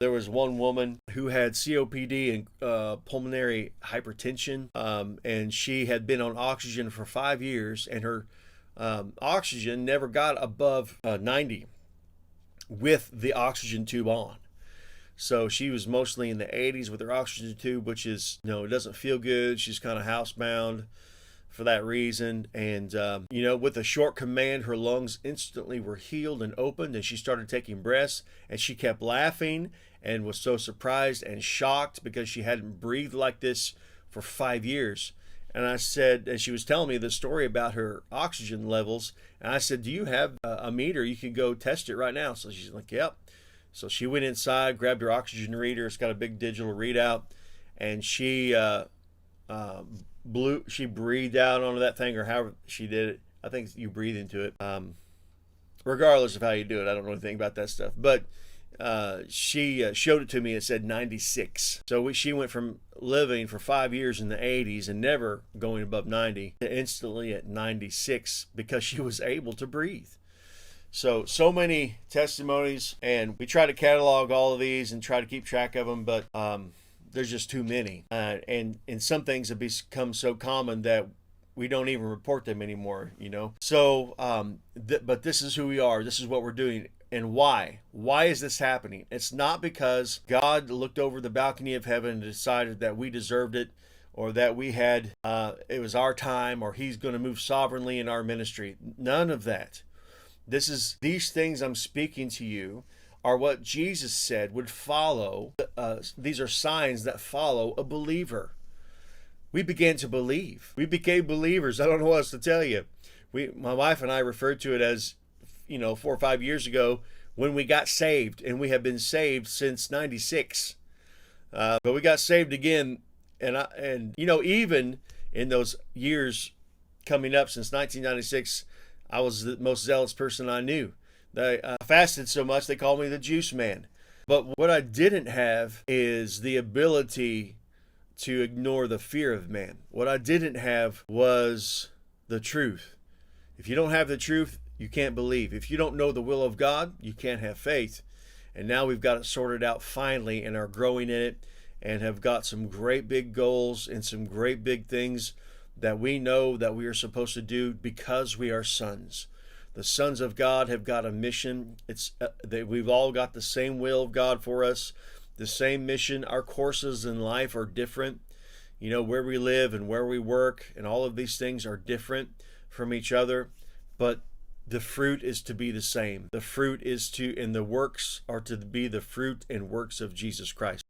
There was one woman who had COPD and pulmonary hypertension, and she had been on oxygen for 5 years, and her oxygen never got above 90 with the oxygen tube on. So she was mostly in the 80s with her oxygen tube, which is, it doesn't feel good. She's kind of housebound for that reason. And, with a short command, her lungs instantly were healed and opened, and she started taking breaths, and she kept laughing and was so surprised and shocked because she hadn't breathed like this for 5 years. And I said, and she was telling me the story about her oxygen levels. And I said, do you have a meter? You can go test it right now. So she's like, yep. So she went inside, grabbed her oxygen reader. It's got a big digital readout. And she she breathed out onto that thing, or however she did it. I think you breathe into it. Regardless of how you do it, I don't know anything about that stuff. But she showed it to me. It said 96. So she went from living for 5 years in the 80s and never going above 90 to instantly at 96 because she was able to breathe. So many testimonies, and we try to catalog all of these and try to keep track of them, but there's just too many. And some things have become so common that we don't even report them anymore, So, but this is who we are. This is what we're doing. And why? Why is this happening? It's not because God looked over the balcony of heaven and decided that we deserved it, or that we had, it was our time, or he's going to move sovereignly in our ministry. None of that. These things I'm speaking to you are what Jesus said would follow. These are signs that follow a believer. We began to believe. We became believers. I don't know what else to tell you. My wife and I referred to it as, 4 or 5 years ago when we got saved, and we have been saved since 96. But we got saved again, and even in those years coming up since 1996, I was the most zealous person I knew. I fasted so much they called me the juice man. But what I didn't have is the ability to ignore the fear of man. What I didn't have was the truth. If you don't have the truth, you can't believe. If you don't know the will of God, you can't have faith. And now we've got it sorted out finally and are growing in it and have got some great big goals and some great big things that we know that we are supposed to do because we are sons. The sons of God have got a mission. We've all got the same will of God for us, the same mission. Our courses in life are different. Where we live and where we work and all of these things are different from each other, but the fruit is to be the same. The fruit is and the works are to be the fruit and works of Jesus Christ.